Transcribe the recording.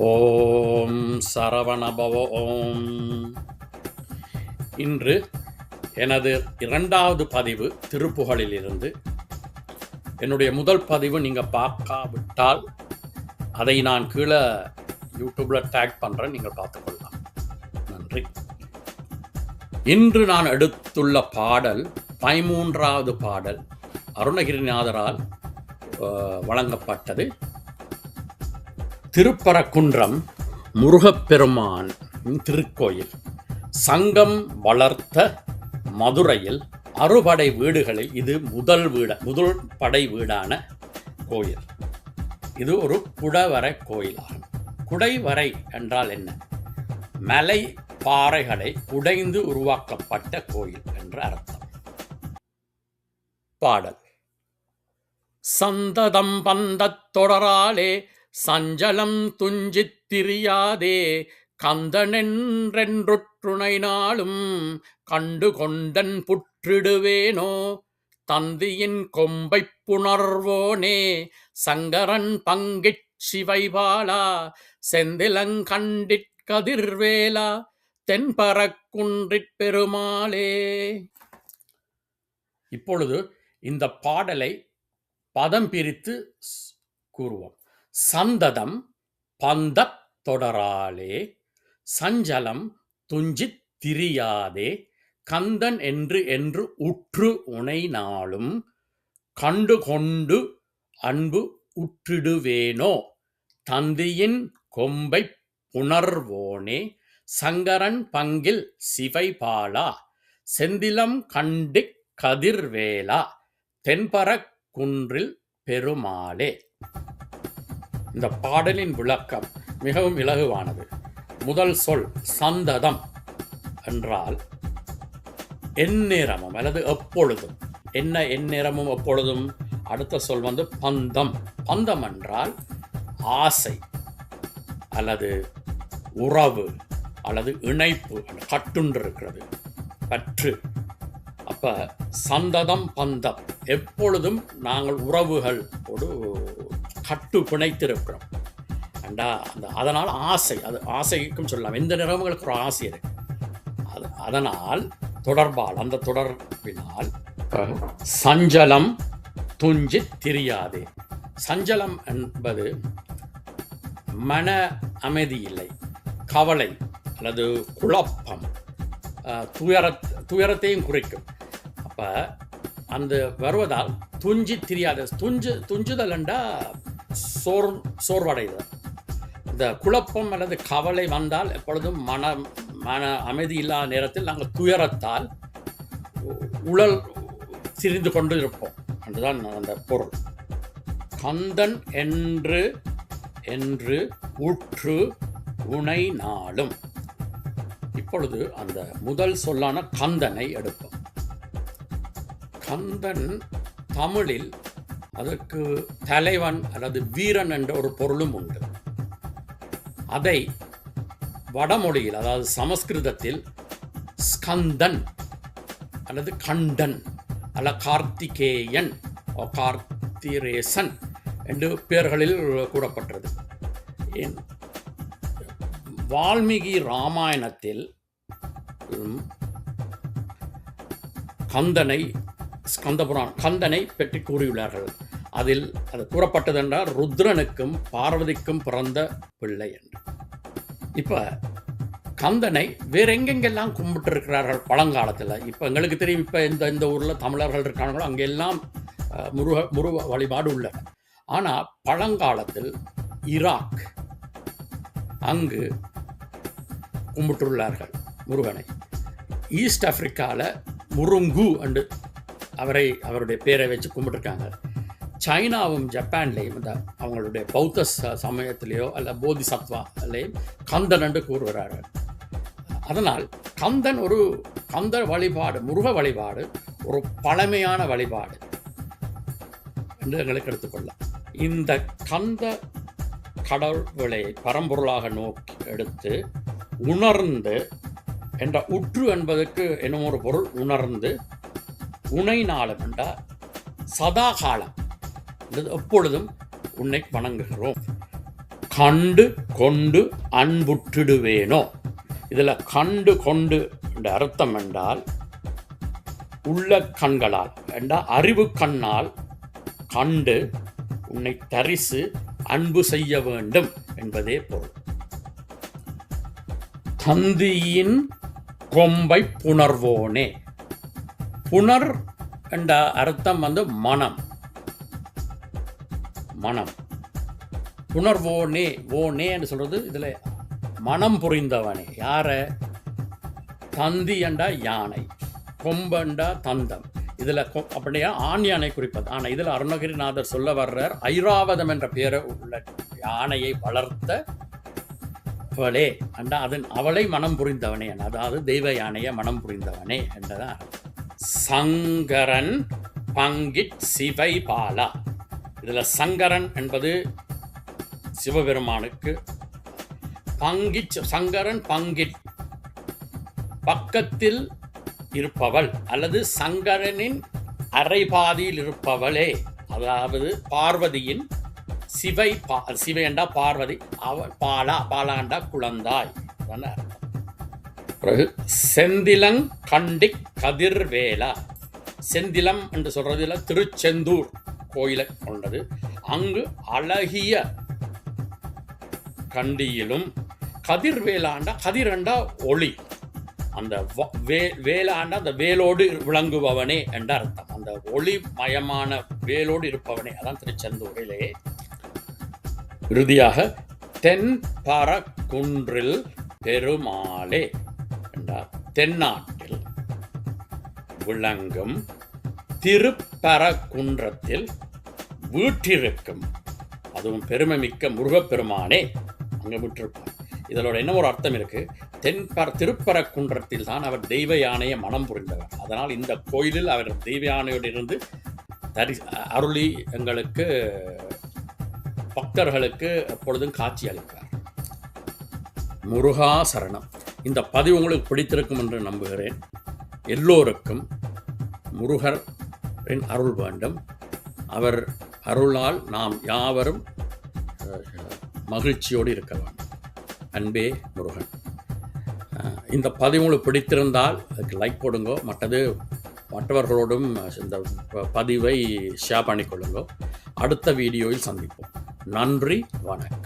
ஓம் சரவணபவ ஓம். இன்று எனது 2வது பதிவு திருப்புகழிலிருந்து. என்னுடைய முதல் பதிவு நீங்கள் பார்க்காவிட்டால் அதை நான் கீழே யூடியூப்பில் டேக் பண்ணுறேன், நீங்கள் பார்த்துக்கொள்ளலாம். நன்றி. இன்று நான் எடுத்துள்ள பாடல் 13வது பாடல், அருணகிரிநாதரால் வழங்கப்பட்டது. திருப்பரங்குன்றம் முருகப்பெருமான் திருக்கோயில் சங்கம் வளர்த்த மதுரையில் அறுபடை வீடுகளில் இது முதல் படை வீடான கோயில். இது ஒரு குடவரை கோயிலாகும். குடைவரை என்றால் என்ன? மலை பாறைகளை குடைந்து உருவாக்கப்பட்ட கோயில் என்ற அர்த்தம். பாடல். சந்ததம் பந்தத் தொடராலே சஞ்சலம் துஞ்சித் திரியாதே, கந்தனென்றென்றுற்றுணை நாளும் கண்டு கொண்டன் புற்றிடுவேனோ, தந்தியின் கொம்பைப் புணர்வோனே சங்கரன் பங்கிற் சிவைபாலா, செந்திலங்கண்டிற் கதிர்வேலா தென்பரக்குன்றிற் பெருமாளே. இப்பொழுது இந்த பாடலை பதம் பிரித்து கூறுவோம். சந்ததம் பந்தத் தொடராலே, சஞ்சலம் துஞ்சித் திரியாதே, கந்தன் என்று உற்று உனை நாளும் கண்டு கொண்டு அன்பு உற்றிடுவேனோ, தந்தியின் கொம்பைப் புணர்வோனே சங்கரன் பங்கில் சிவைபாலா, செந்திலம் கண்டிற் கதிர்வேலா தென்பரக் குன்றில் பெருமாளே. இந்த பாடலின் விளக்கம் மிகவும் இலகுவானது. முதல் சொல் சந்ததம் என்றால் எந்நேரமும் அல்லது எப்பொழுதும். என்ன எந்நேரமும் எப்பொழுதும்? அடுத்த சொல் பந்தம். பந்தம் என்றால் ஆசை அல்லது உறவு அல்லது இணைப்பு, கட்டுண்டிருக்கிறது, பற்று. அப்ப சந்ததம் பந்தம், எப்பொழுதும் நாங்கள் உறவுகள் ஒரு கட்டு பிணைத்திருக்கிறோம். அதனால் ஆசை, அது ஆசைக்கும் சொல்லலாம். எந்த நிறவுகளுக்கு ஒரு ஆசை இருக்கு. அதனால் தொடர்பால், அந்த தொடர்பினால் சஞ்சலம் துஞ்சி திரியாதே. சஞ்சலம் என்பது மன அமைதி இல்லை, கவலை அல்லது குழப்பம், துயரத்தையும் குறிக்கும். அப்ப அந்த வருவதால் துஞ்சி திரியாத, துஞ்சுதல் என்றா சோர்வடைதல். இந்த குழப்பம் அல்லது கவலை வந்தால் எப்பொழுதும் மன அமைதி இல்லாத நேரத்தில் நாங்கள் துயரத்தால் உழல் திரிந்து கொண்டு இருப்போம் என்றுதான் அந்த பொருள். கந்தன் என்று உற்று உனை நாளும். இப்பொழுது அந்த முதல் சொல்லான கந்தனை எடுப்போம். கந்தன் தமிழில் அதற்கு தலைவன் அல்லது வீரன் என்ற ஒரு பொருளும் உண்டு. அதை வடமொழியில், அதாவது சமஸ்கிருதத்தில் ஸ்கந்தன் அல்லது கண்டன் அல்ல கார்த்திகேயன் கார்த்திரேசன் என்று பெயர்களில் கூறப்பட்டது. வால்மீகி ராமாயணத்தில் கந்தனை பற்றி கூறியுள்ளார்கள். அதில் அது கூறப்பட்டது என்றால் ருத்ரனுக்கும் பார்வதிக்கும் பிறந்த பிள்ளை என்று. இப்போ கந்தனை வேற எங்கெங்கெல்லாம் கும்பிட்டு இருக்கிறார்கள் பழங்காலத்தில். இப்போ எங்களுக்கு தெரியும், இப்போ இந்த ஊரில் தமிழர்கள் இருக்காங்களோ அங்கெல்லாம் முருக வழிபாடு உள்ளன. ஆனால் பழங்காலத்தில் ஈராக் அங்கு கும்பிட்டுள்ளார்கள் முருகனை. ஈஸ்ட் ஆப்பிரிக்காவில் முருங்கு என்று அவருடைய பேரை வச்சு கும்பிட்டுருக்காங்க. சைனாவும் ஜப்பான்லேயும் அவங்களுடைய பௌத்த சமயத்திலேயோ அல்ல போதிசத்வாலேயும் கந்தன் என்று கூறுகிறார்கள். அதனால் கந்த வழிபாடு, முருக வழிபாடு ஒரு பழமையான வழிபாடு என்று எங்களுக்கு எடுத்துக்கொள்ளலாம். இந்த கந்த கடவுளை பரம்பொருளாக நோக்கி எடுத்து உணர்ந்து என்ற உற்று என்பதற்கு என்னும் ஒரு பொருள். உணர்ந்து உனை நாளும் என்றால் சதா காலம், எப்பொழுதும் உன்னை வணங்குகிறோம். கண்டு கொண்டு அன்புற்றிடுவேனோ. இதில் கண்டு கொண்டு என்ற அர்த்தம் என்றால் உள்ள கண்களால் என்றால் அறிவு கண்ணால் கண்டு உன்னை தரிசு அன்பு செய்ய வேண்டும் என்பதே பொருள். தந்தியின் கொம்பை புணர்வோனே. புணர் என்ற அர்த்தம் மனம். புணர்வோனே, ஓனே என்று சொல்றது இதுல மனம் புரிந்தவனே. யார? தந்தி என்றா யானை, கொம்பண்டா தந்தம். இதுல அப்படியே ஆண் யானை குறிப்பது. ஆனா இதுல அருணகிரிநாதர் சொல்ல வர்றார், ஐராவதம் என்ற பெயரை உள்ள யானையை வளர்த்த அவளே அண்டா அதன் அவளை மனம் புரிந்தவனே, அதாவது தெய்வ யானையை மனம் புரிந்தவனே என்றதான். சங்கரன் பங்கிட் சிவை பாலா. இதுல சங்கரன் என்பது சிவபெருமானுக்கு, பங்கிட் சங்கரன் பங்கிட் பக்கத்தில் இருப்பவள் அல்லது சங்கரனின் அரைபாதியில் இருப்பவளே, அதாவது பார்வதியின் சிவையண்டா பார்வதி, அவள் பாலாண்டா குழந்தாய். பிறகு செந்திலங் கண்டி கதிர்வேலா. செந்திலம் என்று சொல்றதுல திருச்செந்தூர் கோயிலை கொண்டது. அங்கு அழகிய கண்டியிலும் கதிர்வேலாண்டா, கதிரண்டா ஒளி, அந்த வேலாண்டா அந்த வேலோடு விளங்குபவனே என்ற அர்த்தம். அந்த ஒளி மயமான வேலோடு இருப்பவனே, அதான் திருச்செந்தூரிலே. இறுதியாக தென்பரக்குன்றில் பெருமாளே என்றார். தென்னாட்டில் விளங்கும் திருப்பரக்குன்றத்தில் வீற்றிருக்கும், அதுவும் பெருமை மிக்க முருகப்பெருமானே அங்கே விட்டிருப்பார். இதனோட என்ன ஒரு அர்த்தம் இருக்கு, திருப்பரக்குன்றத்தில் தான் அவர் தெய்வ யானையை மனம் புரிந்தவர். அதனால் இந்த கோயிலில் அவர் தெய்வ யானையோடு இருந்து அருளி எங்களுக்கு பக்தர்களுக்கு எப்பொழுதும் காட்சி அளிக்கிறார். முருகா சரணம். இந்த பதிவு உங்களுக்கு பிடித்திருக்கும் என்று நம்புகிறேன். எல்லோருக்கும் முருகரின் அருள் வேண்டும். அவர் அருளால் நாம் யாவரும் மகிழ்ச்சியோடு இருக்க வேண்டும். அன்பே முருகன். இந்த பதிவு உங்களுக்கு பிடித்திருந்தால் அதுக்கு லைக் போடுங்க. மற்றவர்களோடும் இந்த பதிவை ஷேர் பண்ணிக்கொள்ளுங்க. அடுத்த வீடியோவில் சந்திப்போம். நன்றி, வணக்கம்.